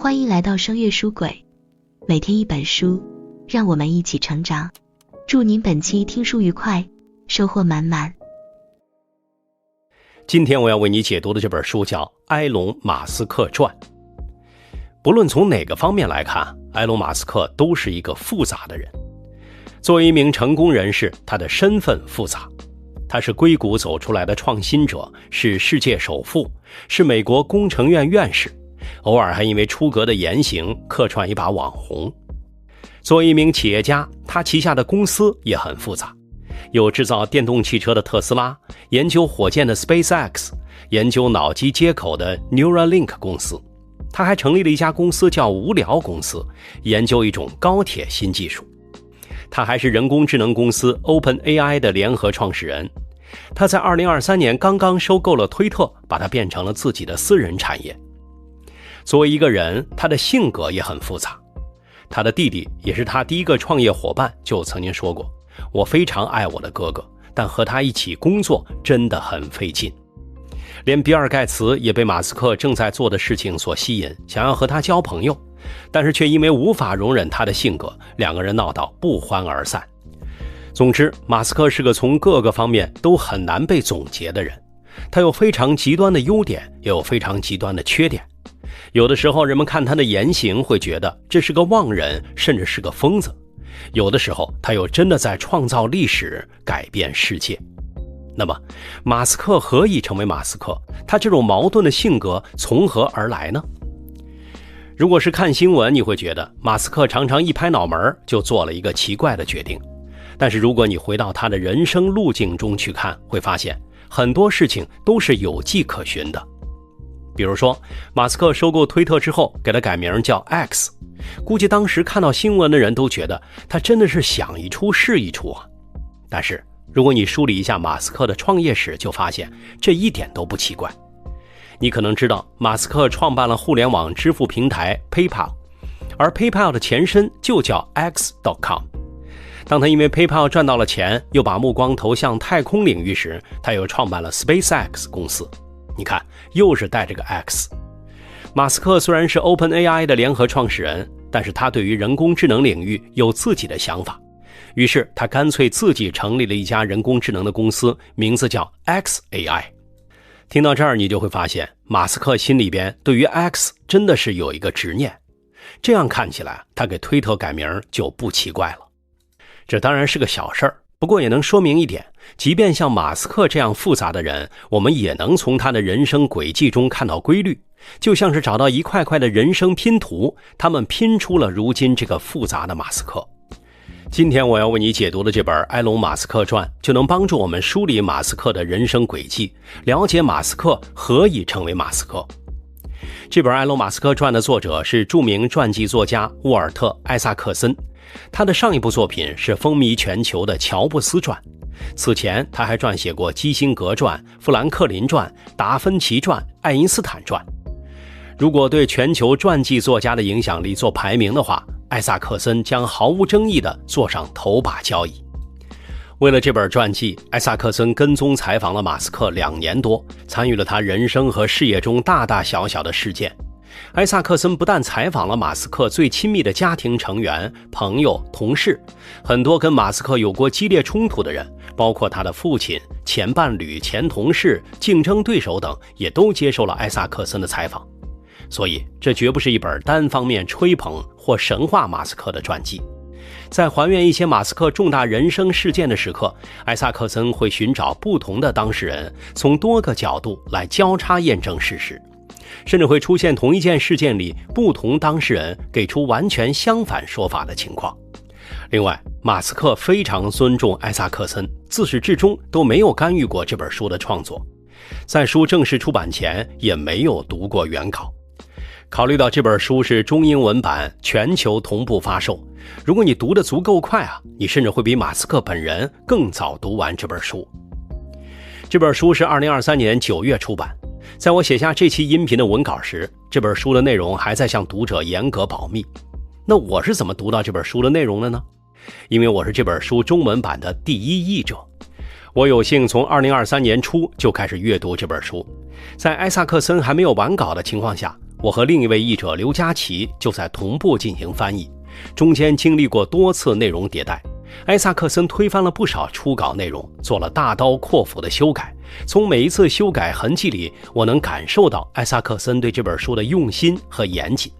欢迎来到声乐书柜，每天一本书，让我们一起成长。祝您本期听书愉快，收获满满。今天我要为你解读的这本书叫《埃隆·马斯克传》。不论从哪个方面来看，埃隆·马斯克都是一个复杂的人。作为一名成功人士，他的身份复杂。他是硅谷走出来的创新者，是世界首富，是美国工程院院士，偶尔还因为出格的言行客串一把网红。作为一名企业家，他旗下的公司也很复杂，有制造电动汽车的特斯拉，研究火箭的 SpaceX， 研究脑机接口的 Neuralink 公司。他还成立了一家公司叫无聊公司，研究一种高铁新技术。他还是人工智能公司 OpenAI 的联合创始人。他在2023年刚刚收购了推特，把它变成了自己的私人产业。作为一个人，他的性格也很复杂。他的弟弟也是他第一个创业伙伴就曾经说过，我非常爱我的哥哥，但和他一起工作真的很费劲。连比尔盖茨也被马斯克正在做的事情所吸引，想要和他交朋友，但是却因为无法容忍他的性格，两个人闹到不欢而散。总之，马斯克是个从各个方面都很难被总结的人。他有非常极端的优点，也有非常极端的缺点。有的时候人们看他的言行会觉得这是个妄人，甚至是个疯子。有的时候他又真的在创造历史，改变世界。那么马斯克何以成为马斯克？他这种矛盾的性格从何而来呢？如果是看新闻，你会觉得马斯克常常一拍脑门就做了一个奇怪的决定。但是如果你回到他的人生路径中去看，会发现很多事情都是有迹可循的。比如说，马斯克收购推特之后给他改名叫 X， 估计当时看到新闻的人都觉得他真的是想一出是一出啊。但是如果你梳理一下马斯克的创业史，就发现这一点都不奇怪。你可能知道，马斯克创办了互联网支付平台 PayPal， 而 PayPal 的前身就叫 X.com。 当他因为 PayPal 赚到了钱，又把目光投向太空领域时，他又创办了 SpaceX 公司。你看，又是带着个 X。 马斯克虽然是 OpenAI 的联合创始人，但是他对于人工智能领域有自己的想法，于是他干脆自己成立了一家人工智能的公司，名字叫 XAI。 听到这儿，你就会发现马斯克心里边对于 X 真的是有一个执念。这样看起来，他给推特改名就不奇怪了。这当然是个小事儿，不过也能说明一点，即便像马斯克这样复杂的人，我们也能从他的人生轨迹中看到规律，就像是找到一块块的人生拼图，他们拼出了如今这个复杂的马斯克。今天我要为你解读的这本《埃隆·马斯克传》，就能帮助我们梳理马斯克的人生轨迹，了解马斯克何以成为马斯克。这本《埃隆·马斯克传》的作者是著名传记作家沃尔特·艾萨克森，他的上一部作品是风靡全球的《乔布斯传》，此前他还撰写过基辛格传、富兰克林传、达芬奇传、爱因斯坦传。如果对全球传记作家的影响力做排名的话，艾萨克森将毫无争议地坐上头把交椅。为了这本传记，艾萨克森跟踪采访了马斯克2年多，参与了他人生和事业中大大小小的事件。艾萨克森不但采访了马斯克最亲密的家庭成员、朋友、同事，很多跟马斯克有过激烈冲突的人，包括他的父亲、前伴侣、前同事、竞争对手等，也都接受了艾萨克森的采访。所以这绝不是一本单方面吹捧或神话马斯克的传记。在还原一些马斯克重大人生事件的时刻，艾萨克森会寻找不同的当事人，从多个角度来交叉验证事实，甚至会出现同一件事件里不同当事人给出完全相反说法的情况。另外，马斯克非常尊重艾萨克森，自始至终都没有干预过这本书的创作，在书正式出版前也没有读过原稿。考虑到这本书是中英文版，全球同步发售，如果你读得足够快啊，你甚至会比马斯克本人更早读完这本书。这本书是2023年9月出版，在我写下这期音频的文稿时，这本书的内容还在向读者严格保密。那我是怎么读到这本书的内容的呢？因为我是这本书中文版的第一译者。我有幸从2023年初就开始阅读这本书，在艾萨克森还没有完稿的情况下，我和另一位译者刘佳琪就在同步进行翻译，中间经历过多次内容迭代。艾萨克森推翻了不少初稿内容，做了大刀阔斧的修改。从每一次修改痕迹里，我能感受到艾萨克森对这本书的用心和严谨。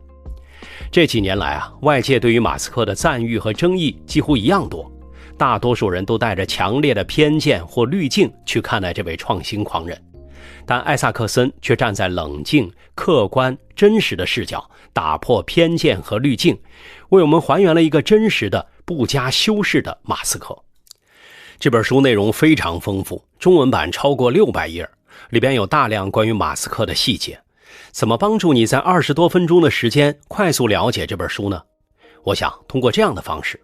这几年来外界对于马斯克的赞誉和争议几乎一样多，大多数人都带着强烈的偏见或滤镜去看待这位创新狂人。但艾萨克森却站在冷静、客观、真实的视角，打破偏见和滤镜，为我们还原了一个真实的、不加修饰的马斯克。这本书内容非常丰富，中文版超过600页，里边有大量关于马斯克的细节。怎么帮助你在20多分钟的时间快速了解这本书呢？我想通过这样的方式。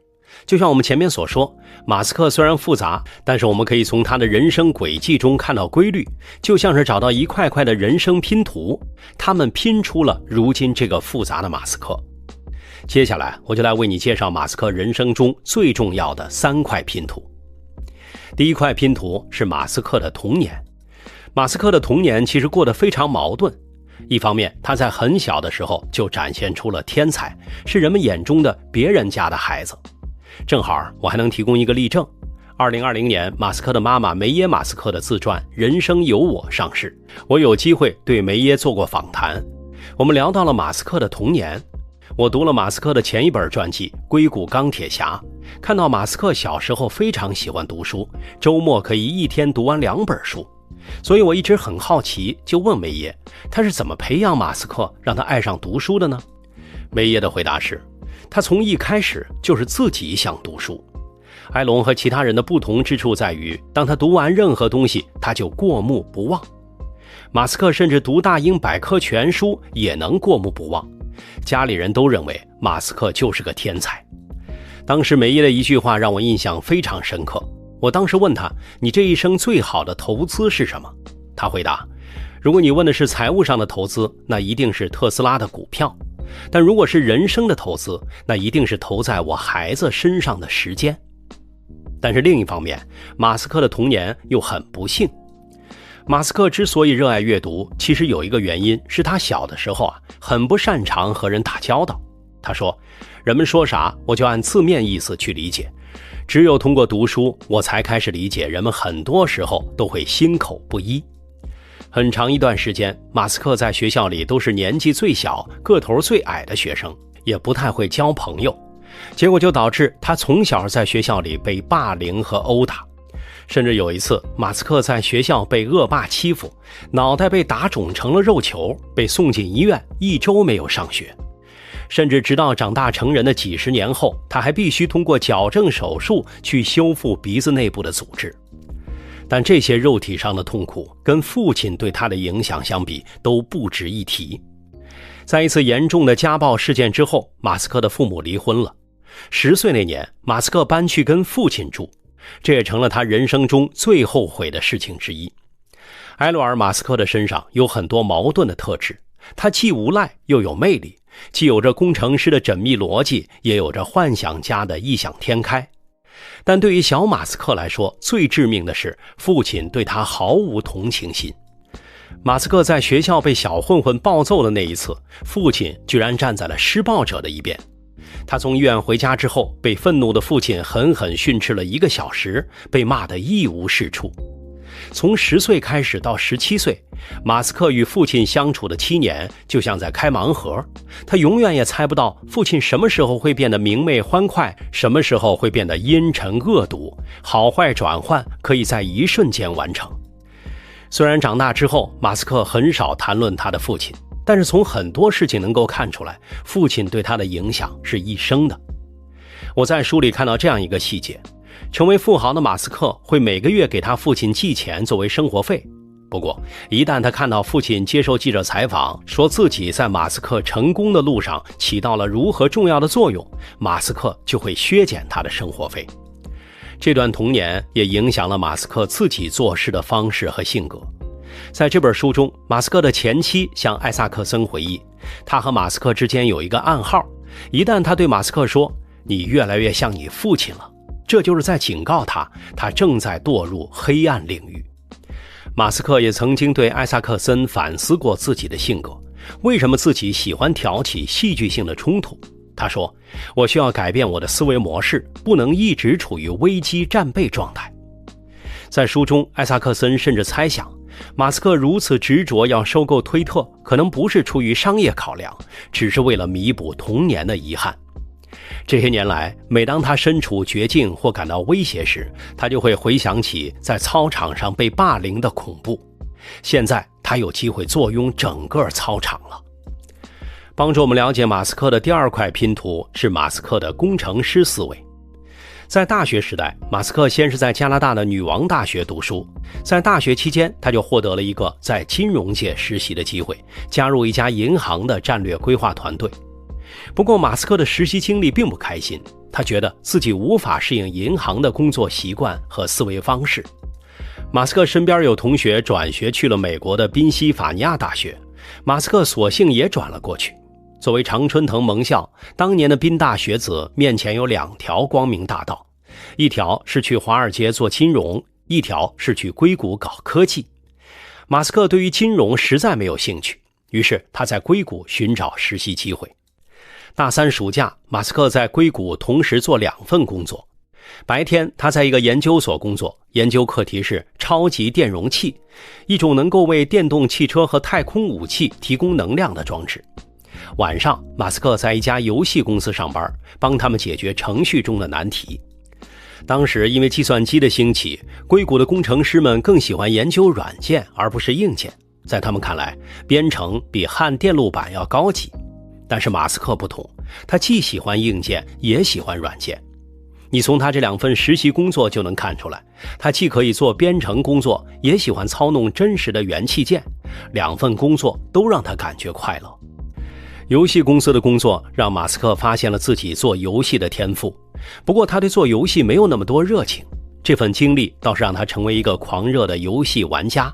就像我们前面所说，马斯克虽然复杂，但是我们可以从他的人生轨迹中看到规律，就像是找到一块块的人生拼图，他们拼出了如今这个复杂的马斯克。接下来我就来为你介绍马斯克人生中最重要的3块拼图。第一块拼图是马斯克的童年。马斯克的童年其实过得非常矛盾，一方面他在很小的时候就展现出了天才，是人们眼中的别人家的孩子。正好我还能提供一个例证。2020年马斯克的妈妈梅耶马斯克的自传《人生有我》上市，我有机会对梅耶做过访谈，我们聊到了马斯克的童年。我读了马斯克的前一本传记《硅谷钢铁侠》，看到马斯克小时候非常喜欢读书，周末可以一天读完2本书。所以我一直很好奇，就问梅耶，他是怎么培养马斯克让他爱上读书的呢？梅耶的回答是，他从一开始就是自己想读书。埃隆和其他人的不同之处在于，当他读完任何东西，他就过目不忘。马斯克甚至读大英百科全书也能过目不忘。家里人都认为马斯克就是个天才。当时梅耶的一句话让我印象非常深刻。我当时问他，你这一生最好的投资是什么？他回答，如果你问的是财务上的投资，那一定是特斯拉的股票。但如果是人生的投资，那一定是投在我孩子身上的时间。但是另一方面，马斯克的童年又很不幸。马斯克之所以热爱阅读，其实有一个原因是他小的时候很不擅长和人打交道。他说，人们说啥我就按字面意思去理解，只有通过读书，我才开始理解人们很多时候都会心口不一。很长一段时间，马斯克在学校里都是年纪最小、个头最矮的学生，也不太会交朋友，结果就导致他从小在学校里被霸凌和殴打。甚至有一次，马斯克在学校被恶霸欺负，脑袋被打肿成了肉球，被送进医院，1周没有上学。甚至直到长大成人的几十年后，他还必须通过矫正手术去修复鼻子内部的组织。但这些肉体上的痛苦跟父亲对他的影响相比都不值一提。在一次严重的家暴事件之后，马斯克的父母离婚了。10岁那年，马斯克搬去跟父亲住，这也成了他人生中最后悔的事情之一。埃洛尔·马斯克的身上有很多矛盾的特质，他既无赖又有魅力，既有着工程师的缜密逻辑，也有着幻想家的异想天开。但对于小马斯克来说，最致命的是父亲对他毫无同情心。马斯克在学校被小混混暴揍的那一次，父亲居然站在了施暴者的一边。他从医院回家之后，被愤怒的父亲狠狠训斥了1个小时，被骂得一无是处。从10岁开始到17岁，马斯克与父亲相处的7年就像在开盲盒，他永远也猜不到父亲什么时候会变得明媚欢快，什么时候会变得阴沉恶毒，好坏转换可以在一瞬间完成。虽然长大之后，马斯克很少谈论他的父亲，但是从很多事情能够看出来，父亲对他的影响是一生的。我在书里看到这样一个细节，成为富豪的马斯克会每个月给他父亲寄钱作为生活费。不过，一旦他看到父亲接受记者采访，说自己在马斯克成功的路上起到了如何重要的作用，马斯克就会削减他的生活费。这段童年也影响了马斯克自己做事的方式和性格。在这本书中，马斯克的前妻向艾萨克森回忆，他和马斯克之间有一个暗号，一旦他对马斯克说，你越来越像你父亲了，这就是在警告他，他正在堕入黑暗领域。马斯克也曾经对艾萨克森反思过自己的性格，为什么自己喜欢挑起戏剧性的冲突。他说，我需要改变我的思维模式，不能一直处于危机战备状态。在书中，艾萨克森甚至猜想，马斯克如此执着要收购推特，可能不是出于商业考量，只是为了弥补童年的遗憾。这些年来，每当他身处绝境或感到威胁时，他就会回想起在操场上被霸凌的恐怖。现在他有机会坐拥整个操场了。帮助我们了解马斯克的第二块拼图是马斯克的工程师思维。在大学时代，马斯克先是在加拿大的女王大学读书，在大学期间，他就获得了一个在金融界实习的机会，加入一家银行的战略规划团队。不过马斯克的实习经历并不开心，他觉得自己无法适应银行的工作习惯和思维方式。马斯克身边有同学转学去了美国的宾夕法尼亚大学，马斯克索性也转了过去。作为常春藤盟校，当年的宾大学子面前有2条光明大道，一条是去华尔街做金融，一条是去硅谷搞科技。马斯克对于金融实在没有兴趣，于是他在硅谷寻找实习机会。大3暑假，马斯克在硅谷同时做2份工作。白天他在一个研究所工作，研究课题是超级电容器，一种能够为电动汽车和太空武器提供能量的装置。晚上，马斯克在一家游戏公司上班，帮他们解决程序中的难题。当时因为计算机的兴起，硅谷的工程师们更喜欢研究软件而不是硬件，在他们看来，编程比焊电路板要高级。但是马斯克不同，他既喜欢硬件也喜欢软件。你从他这2份实习工作就能看出来，他既可以做编程工作，也喜欢操弄真实的元器件，2份工作都让他感觉快乐。游戏公司的工作让马斯克发现了自己做游戏的天赋，不过他对做游戏没有那么多热情，这份经历倒是让他成为一个狂热的游戏玩家。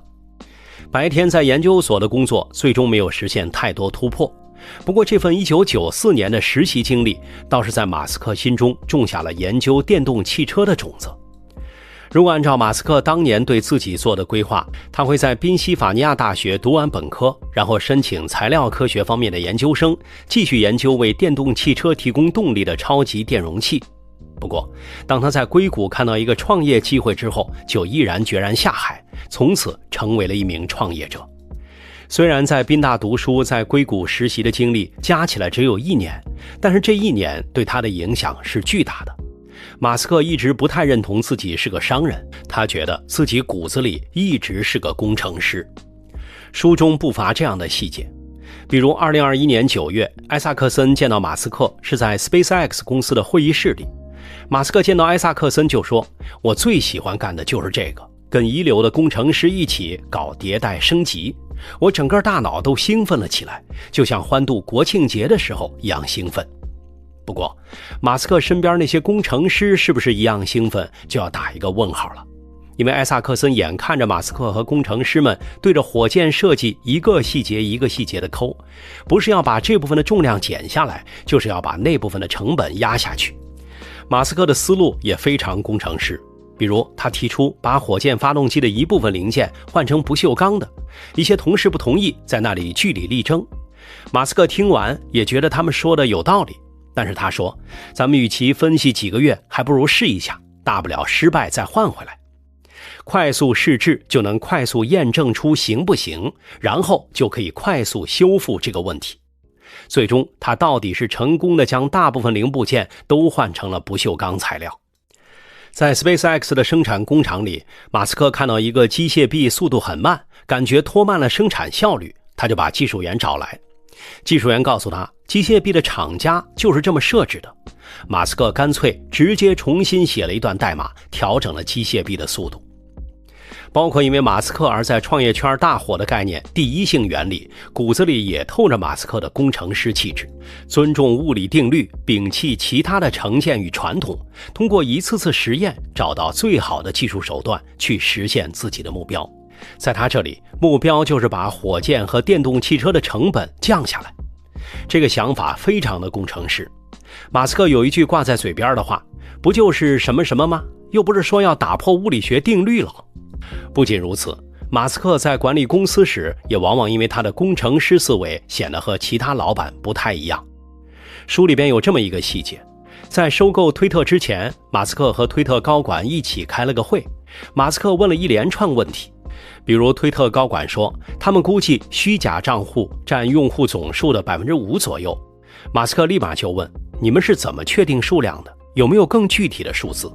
白天在研究所的工作最终没有实现太多突破，不过这份1994年的实习经历倒是在马斯克心中种下了研究电动汽车的种子。如果按照马斯克当年对自己做的规划，他会在宾夕法尼亚大学读完本科，然后申请材料科学方面的研究生，继续研究为电动汽车提供动力的超级电容器。不过当他在硅谷看到一个创业机会之后，就毅然决然下海，从此成为了一名创业者。虽然在宾大读书，在硅谷实习的经历加起来只有1年，但是这1年对他的影响是巨大的。马斯克一直不太认同自己是个商人，他觉得自己骨子里一直是个工程师。书中不乏这样的细节，比如2021年9月，艾萨克森见到马斯克是在 SpaceX 公司的会议室里。马斯克见到艾萨克森就说，我最喜欢干的就是这个，跟一流的工程师一起搞迭代升级，我整个大脑都兴奋了起来，就像欢度国庆节的时候一样兴奋。不过马斯克身边那些工程师是不是一样兴奋，就要打一个问号了。因为艾萨克森眼看着马斯克和工程师们对着火箭设计一个细节一个细节的抠，不是要把这部分的重量减下来，就是要把那部分的成本压下去。马斯克的思路也非常工程师，比如他提出把火箭发动机的一部分零件换成不锈钢的，一些同事不同意，在那里据理力争。马斯克听完也觉得他们说的有道理，但是他说，咱们与其分析几个月，还不如试一下，大不了失败再换回来。快速试制就能快速验证出行不行，然后就可以快速修复这个问题。最终他到底是成功的将大部分零部件都换成了不锈钢材料。在 SpaceX 的生产工厂里，马斯克看到一个机械臂速度很慢，感觉拖慢了生产效率，他就把技术员找来。技术员告诉他，机械臂的厂家就是这么设置的。马斯克干脆直接重新写了一段代码，调整了机械臂的速度。包括因为马斯克而在创业圈大火的概念第一性原理，骨子里也透着马斯克的工程师气质，尊重物理定律，摒弃其他的成见与传统，通过一次次实验找到最好的技术手段去实现自己的目标。在他这里，目标就是把火箭和电动汽车的成本降下来。这个想法非常的工程师。马斯克有一句挂在嘴边的话，不就是什么什么吗？又不是说要打破物理学定律了。不仅如此，马斯克在管理公司时，也往往因为他的工程师思维显得和其他老板不太一样。书里边有这么一个细节，在收购推特之前，马斯克和推特高管一起开了个会，马斯克问了一连串问题，比如推特高管说他们估计虚假账户占用户总数的 5% 左右，马斯克立马就问，你们是怎么确定数量的？有没有更具体的数字？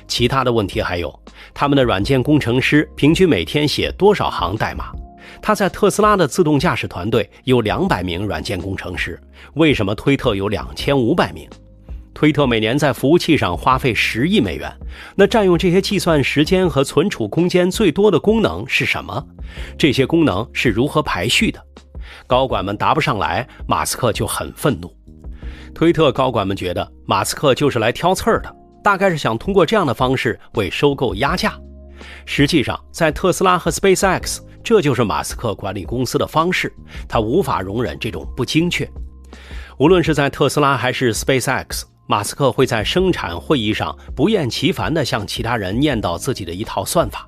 其他的问题还有，他们的软件工程师平均每天写多少行代码？他在特斯拉的自动驾驶团队有200名软件工程师，为什么推特有2500名？推特每年在服务器上花费10亿美元，那占用这些计算时间和存储空间最多的功能是什么？这些功能是如何排序的？高管们答不上来，马斯克就很愤怒。推特高管们觉得马斯克就是来挑刺儿的，大概是想通过这样的方式为收购压价。实际上，在特斯拉和 SpaceX， 这就是马斯克管理公司的方式，他无法容忍这种不精确。无论是在特斯拉还是 SpaceX， 马斯克会在生产会议上不厌其烦地向其他人念叨自己的一套算法。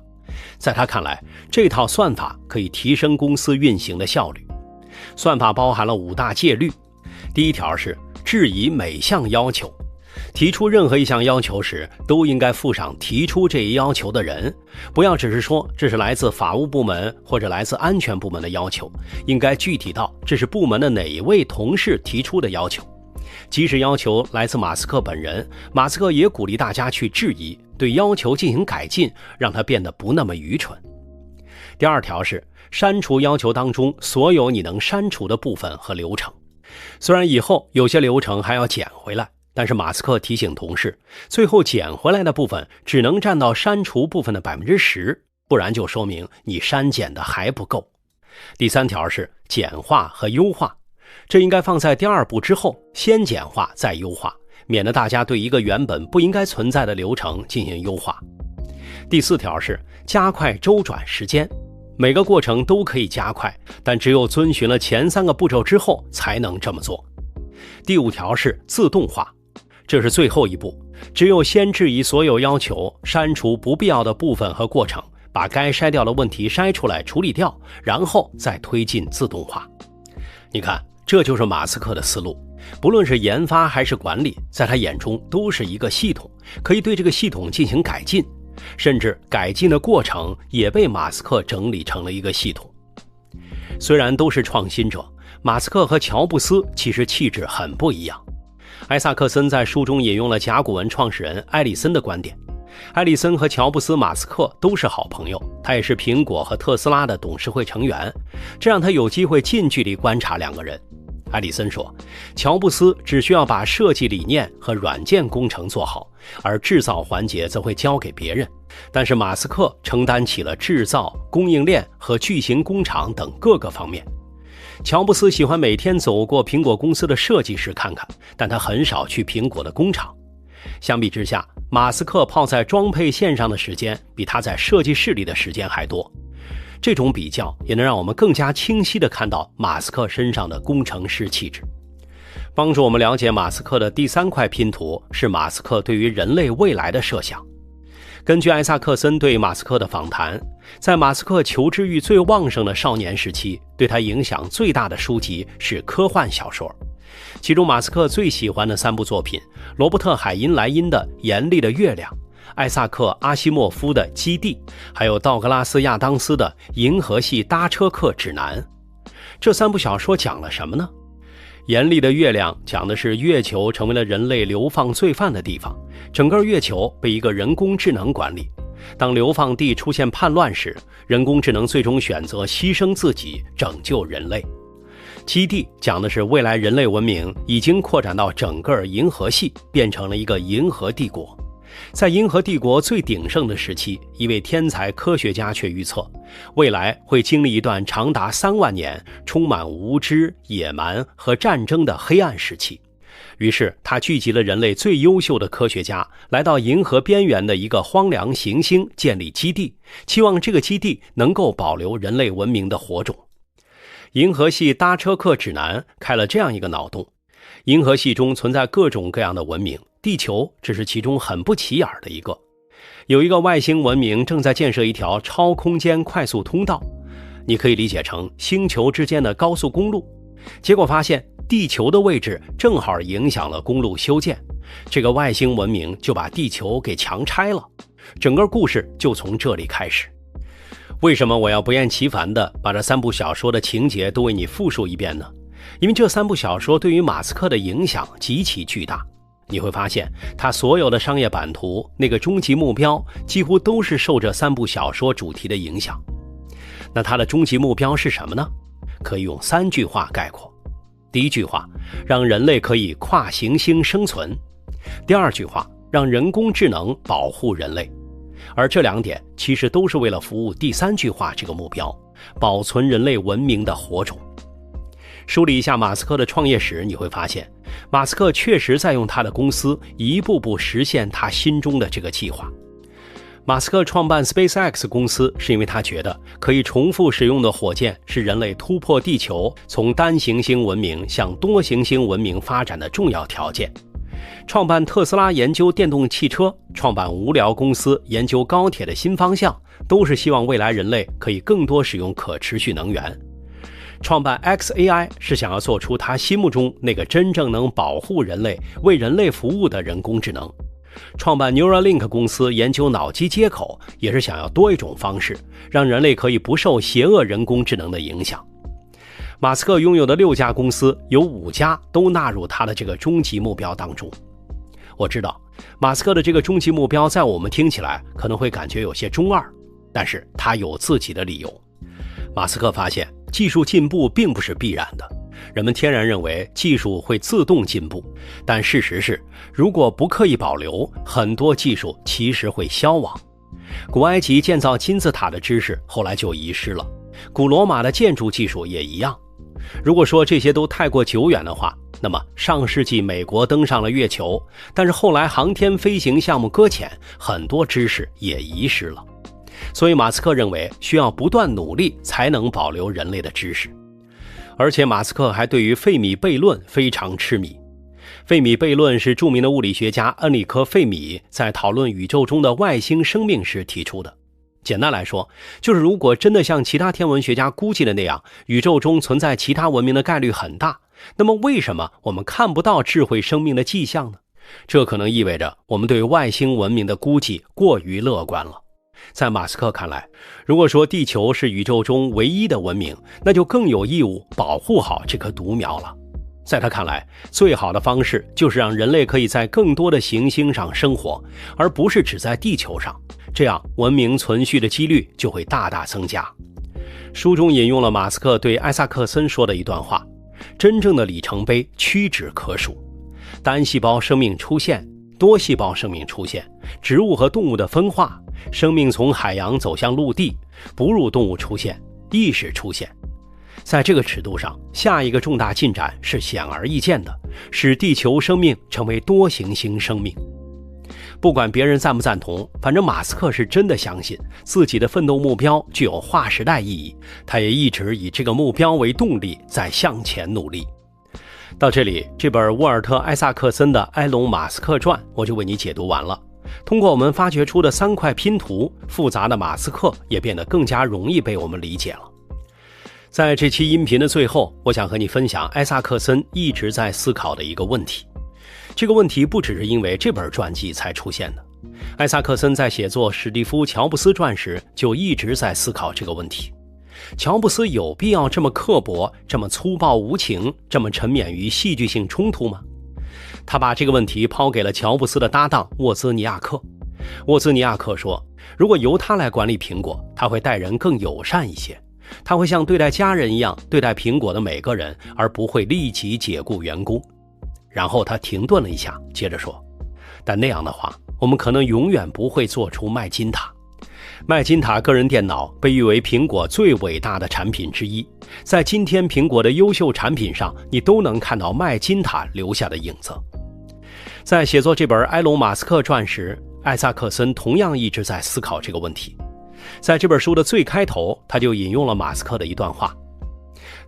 在他看来，这套算法可以提升公司运行的效率。算法包含了5大戒律。第一条是质疑每项要求，提出任何一项要求时，都应该附上提出这一要求的人，不要只是说这是来自法务部门或者来自安全部门的要求，应该具体到这是部门的哪一位同事提出的要求。即使要求来自马斯克本人，马斯克也鼓励大家去质疑，对要求进行改进，让它变得不那么愚蠢。第二条是删除要求当中所有你能删除的部分和流程。虽然以后有些流程还要捡回来，但是马斯克提醒同事，最后捡回来的部分只能占到删除部分的 10%， 不然就说明你删减的还不够。第三条是简化和优化，这应该放在第2步之后，先简化再优化，免得大家对一个原本不应该存在的流程进行优化。第4条是加快周转时间，每个过程都可以加快，但只有遵循了前3个步骤之后才能这么做。第5条是自动化，这是最后一步，只有先质疑所有要求，删除不必要的部分和过程，把该筛掉的问题筛出来处理掉，然后再推进自动化。你看，这就是马斯克的思路，不论是研发还是管理，在他眼中都是一个系统，可以对这个系统进行改进，甚至改进的过程也被马斯克整理成了一个系统。虽然都是创新者，马斯克和乔布斯其实气质很不一样。艾萨克森在书中引用了甲骨文创始人埃里森的观点。埃里森和乔布斯、马斯克都是好朋友，他也是苹果和特斯拉的董事会成员，这让他有机会近距离观察2个人。埃里森说，乔布斯只需要把设计理念和软件工程做好，而制造环节则会交给别人，但是马斯克承担起了制造、供应链和巨型工厂等各个方面。乔布斯喜欢每天走过苹果公司的设计室看看，但他很少去苹果的工厂。相比之下，马斯克泡在装配线上的时间比他在设计室里的时间还多。这种比较也能让我们更加清晰地看到马斯克身上的工程师气质。帮助我们了解马斯克的第3块拼图是马斯克对于人类未来的设想。根据艾萨克森对马斯克的访谈，在马斯克求知欲最旺盛的少年时期，对他影响最大的书籍是科幻小说。其中马斯克最喜欢的3部作品，罗伯特·海因莱因的《严厉的月亮》，艾萨克·阿西莫夫的《基地》，还有道格拉斯·亚当斯的《银河系搭车客指南》。这3部小说讲了什么呢？严厉的月亮讲的是月球成为了人类流放罪犯的地方，整个月球被一个人工智能管理。当流放地出现叛乱时，人工智能最终选择牺牲自己拯救人类。基地讲的是未来人类文明已经扩展到整个银河系，变成了一个银河帝国。在银河帝国最鼎盛的时期，一位天才科学家却预测，未来会经历一段长达3万年、充满无知、野蛮和战争的黑暗时期。于是他聚集了人类最优秀的科学家，来到银河边缘的一个荒凉行星建立基地，期望这个基地能够保留人类文明的火种。银河系搭车客指南开了这样一个脑洞：银河系中存在各种各样的文明，地球只是其中很不起眼的一个。有一个外星文明正在建设一条超空间快速通道，你可以理解成星球之间的高速公路。结果发现地球的位置正好影响了公路修建，这个外星文明就把地球给强拆了。整个故事就从这里开始。为什么我要不厌其烦地把这3部小说的情节都为你复述一遍呢？因为这3部小说对于马斯克的影响极其巨大。你会发现他所有的商业版图，那个终极目标几乎都是受这3部小说主题的影响。那他的终极目标是什么呢？可以用3句话概括。第一句话，让人类可以跨行星生存。第二句话，让人工智能保护人类。而这2点其实都是为了服务第3句话这个目标，保存人类文明的火种。梳理一下马斯克的创业史，你会发现马斯克确实在用他的公司一步步实现他心中的这个计划。马斯克创办 SpaceX 公司是因为他觉得可以重复使用的火箭是人类突破地球，从单行星文明向多行星文明发展的重要条件。创办特斯拉研究电动汽车，创办无聊公司研究高铁的新方向，都是希望未来人类可以更多使用可持续能源。创办 XAI 是想要做出他心目中那个真正能保护人类、为人类服务的人工智能。创办 Neuralink 公司研究脑机接口，也是想要多一种方式，让人类可以不受邪恶人工智能的影响。马斯克拥有的6家公司，有5家都纳入他的这个终极目标当中。我知道马斯克的这个终极目标在我们听起来可能会感觉有些中二，但是他有自己的理由。马斯克发现技术进步并不是必然的，人们天然认为技术会自动进步，但事实是，如果不刻意保留，很多技术其实会消亡。古埃及建造金字塔的知识后来就遗失了，古罗马的建筑技术也一样。如果说这些都太过久远的话，那么上世纪美国登上了月球，但是后来航天飞行项目搁浅，很多知识也遗失了。所以马斯克认为需要不断努力才能保留人类的知识。而且马斯克还对于费米悖论非常痴迷。费米悖论是著名的物理学家恩里克·费米在讨论宇宙中的外星生命时提出的。简单来说，就是如果真的像其他天文学家估计的那样，宇宙中存在其他文明的概率很大，那么为什么我们看不到智慧生命的迹象呢？这可能意味着我们对外星文明的估计过于乐观了。在马斯克看来，如果说地球是宇宙中唯一的文明，那就更有义务保护好这棵独苗了。在他看来，最好的方式就是让人类可以在更多的行星上生活，而不是只在地球上，这样文明存续的几率就会大大增加。书中引用了马斯克对艾萨克森说的一段话：真正的里程碑屈指可数，单细胞生命出现，多细胞生命出现，植物和动物的分化，生命从海洋走向陆地，哺乳动物出现，意识出现。在这个尺度上，下一个重大进展是显而易见的，使地球生命成为多行星生命。不管别人赞不赞同，反正马斯克是真的相信自己的奋斗目标具有划时代意义，他也一直以这个目标为动力在向前努力。到这里，这本沃尔特·艾萨克森的《埃隆·马斯克传》我就为你解读完了。通过我们发掘出的3块拼图，复杂的马斯克也变得更加容易被我们理解了。在这期音频的最后，我想和你分享艾萨克森一直在思考的一个问题。这个问题不只是因为这本传记才出现的，艾萨克森在写作史蒂夫·乔布斯传时就一直在思考这个问题。乔布斯有必要这么刻薄，这么粗暴无情，这么沉湎于戏剧性冲突吗？他把这个问题抛给了乔布斯的搭档沃兹尼亚克。沃兹尼亚克说，如果由他来管理苹果，他会待人更友善一些，他会像对待家人一样对待苹果的每个人，而不会立即解雇员工。然后他停顿了一下，接着说，但那样的话，我们可能永远不会做出麦金塔。麦金塔个人电脑被誉为苹果最伟大的产品之一，在今天苹果的优秀产品上，你都能看到麦金塔留下的影子。在写作这本《埃隆·马斯克传》时，艾萨克森同样一直在思考这个问题。在这本书的最开头，他就引用了马斯克的一段话：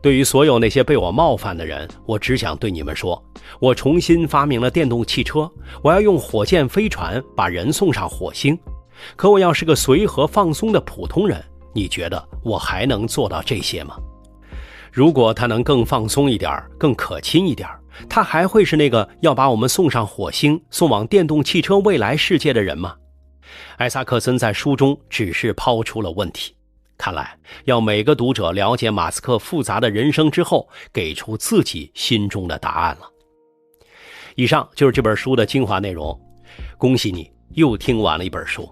对于所有那些被我冒犯的人，我只想对你们说，我重新发明了电动汽车，我要用火箭飞船把人送上火星。可我要是个随和放松的普通人，你觉得我还能做到这些吗？如果他能更放松一点，更可亲一点，他还会是那个要把我们送上火星，送往电动汽车未来世界的人吗？艾萨克森在书中只是抛出了问题，看来要每个读者了解马斯克复杂的人生之后，给出自己心中的答案了。以上就是这本书的精华内容，恭喜你又听完了一本书。